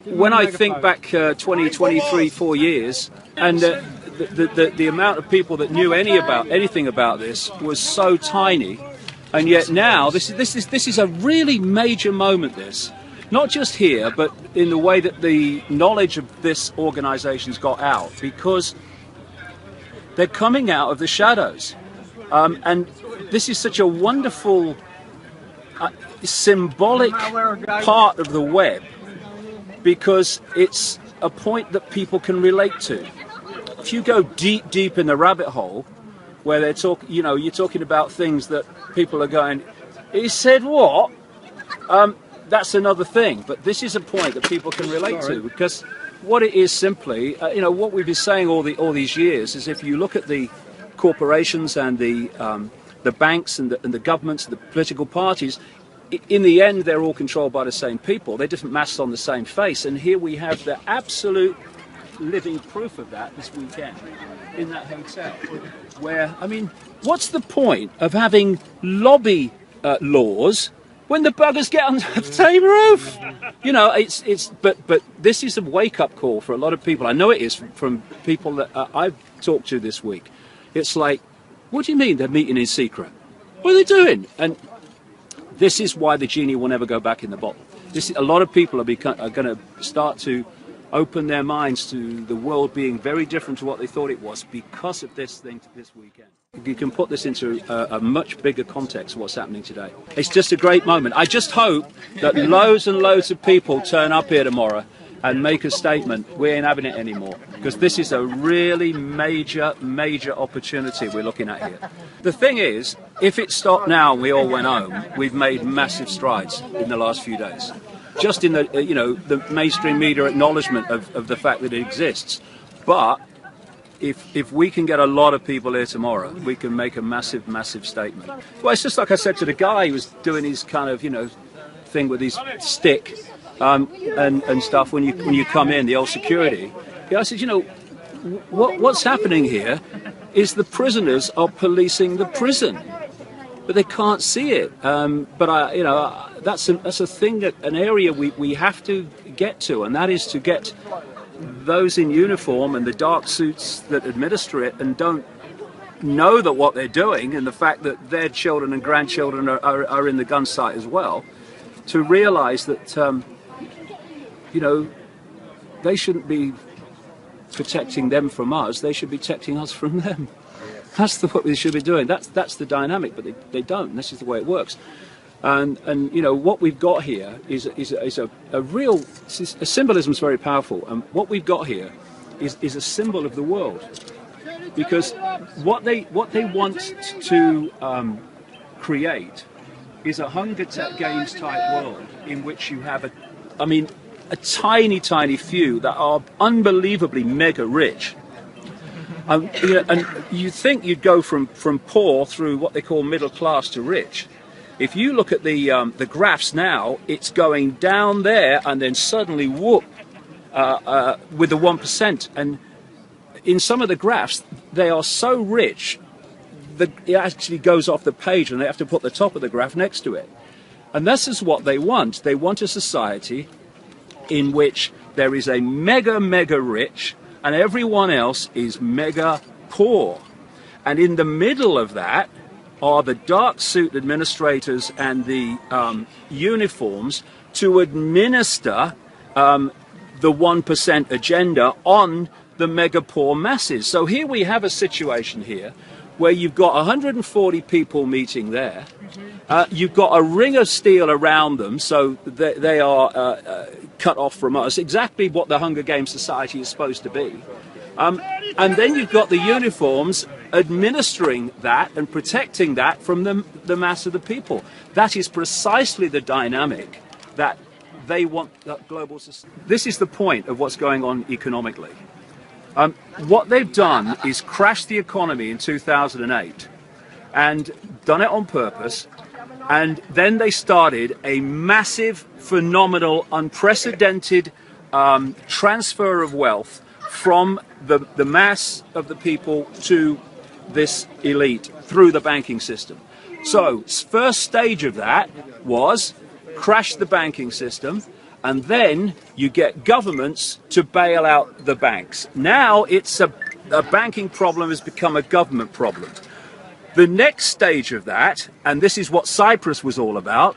When I think back 20, 23, 4 years, and the amount of people that knew anything about this was so tiny, and yet now this is a really major moment. This, not just here, but in the way that the knowledge of this organisation's got out, because they're coming out of the shadows, and this is such a wonderful symbolic part of the web, because it's a point that people can relate to. If you go deep in the rabbit hole, where they're you're talking about things that people are going, he said what? That's another thing. But this is a point that people can relate to, because what it is simply, what we've been saying all these years is, if you look at the corporations and the banks and the governments and the political parties, in the end, they're all controlled by the same people. They're different masks on the same face. And here we have the absolute living proof of that this weekend in that hotel. Where, I mean, what's the point of having lobby laws when the buggers get on the same roof? But this is a wake-up call for a lot of people. I know it is from people that I've talked to this week. It's like, what do you mean they're meeting in secret? What are they doing? And this is why the genie will never go back in the bottle. A lot of people are going to start to open their minds to the world being very different to what they thought it was because of this thing this weekend. You can put this into a much bigger context of what's happening today. It's just a great moment. I just hope that loads and loads of people turn up here tomorrow and make a statement. We ain't having it anymore, because this is a really major opportunity we're looking at here. The thing is, if it stopped now and we all went home, we've made massive strides in the last few days. Just in the mainstream media acknowledgement of the fact that it exists. But if we can get a lot of people here tomorrow, we can make a massive statement. Well, it's just like I said to the guy who was doing his kind of thing with his stick. And stuff when you come in, the old security. I said, what's happening here is the prisoners are policing the prison, but they can't see it. But that's a thing, an area we have to get to, and that is to get those in uniform and the dark suits that administer it and don't know that what they're doing, and the fact that their children and grandchildren are in the gun sight as well, to realise that. They shouldn't be protecting them from us. They should be protecting us from them. That's what we should be doing. That's the dynamic, but they don't. This is the way it works. And what we've got here is a real symbolism is very powerful. And what we've got here is a symbol of the world, because what they want to create is a Hunger Games type world in which you have a tiny few that are unbelievably mega rich. And you think you'd go from poor through what they call middle class to rich. If you look at the graphs now, it's going down there and then suddenly whoop with the 1%. And in some of the graphs, they are so rich that it actually goes off the page and they have to put the top of the graph next to it. And this is what they want. They want a society in which there is a mega rich and everyone else is mega poor. And in the middle of that are the dark suit administrators and the uniforms to administer the 1% agenda on the mega poor masses. So here we have a situation here where you've got 140 people meeting there. You've got a ring of steel around them, so they are cut off from us, exactly what the Hunger Games society is supposed to be. And then you've got the uniforms administering that and protecting that from the mass of the people. That is precisely the dynamic that they want global society. This is the point of what's going on economically. What they've done is crash the economy in 2008 and done it on purpose, and then they started a massive, phenomenal, unprecedented transfer of wealth from the mass of the people to this elite through the banking system. So first stage of that was crash the banking system and then you get governments to bail out the banks. Now it's a banking problem has become a government problem. The next stage of that, and this is what Cyprus was all about,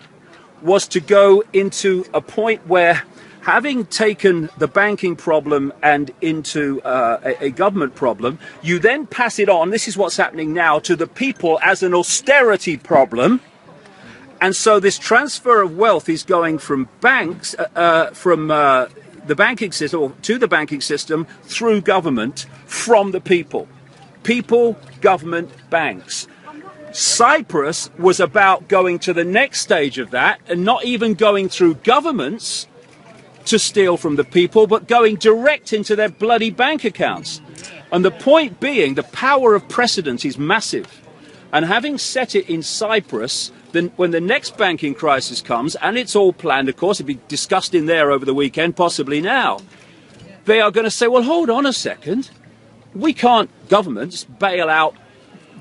was to go into a point where, having taken the banking problem and into a government problem, you then pass it on, this is what's happening now, to the people as an austerity problem. And so this transfer of wealth is going from banks, the banking system, or to the banking system, through government, from the people. People, government, banks. Cyprus was about going to the next stage of that, and not even going through governments to steal from the people, but going direct into their bloody bank accounts. And the point being, the power of precedent is massive. And having set it in Cyprus, then when the next banking crisis comes, and it's all planned, of course, it'll be discussed in there over the weekend, possibly now, they are going to say, well, hold on a second. We can't, governments, bail out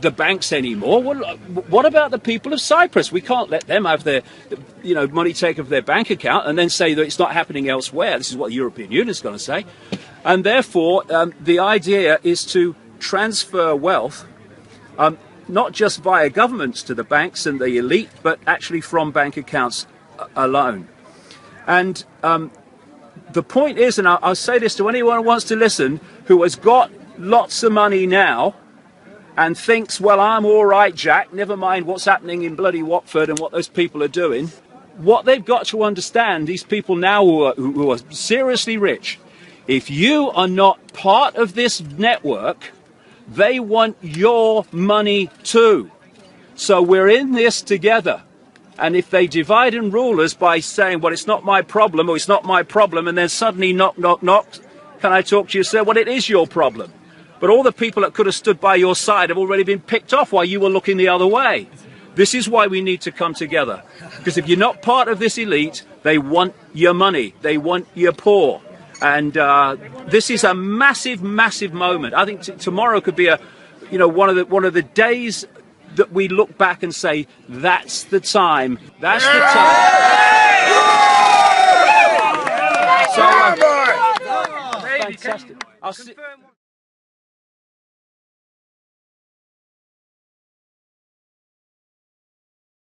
the banks anymore. What about the people of Cyprus? We can't let them have their, money taken from their bank account and then say that it's not happening elsewhere. This is what the European Union is going to say. And therefore, the idea is to transfer wealth, not just via governments to the banks and the elite, but actually from bank accounts alone. And the point is, and I'll say this to anyone who wants to listen, who has got lots of money now and thinks, well, I'm all right, Jack, never mind what's happening in bloody Watford and what those people are doing. What they've got to understand, these people now who are seriously rich, if you are not part of this network, they want your money too. So we're in this together. And if they divide and rule us by saying, well, it's not my problem, or it's not my problem, and then suddenly knock, knock, knock, can I talk to you, sir? Well, it is your problem. But all the people that could have stood by your side have already been picked off while you were looking the other way. This is why we need to come together. Because if you're not part of this elite, they want your money. They want your poor. And this is a massive, massive moment. I think tomorrow could be one of the days that we look back and say, that's the time. That's the time. So, fantastic.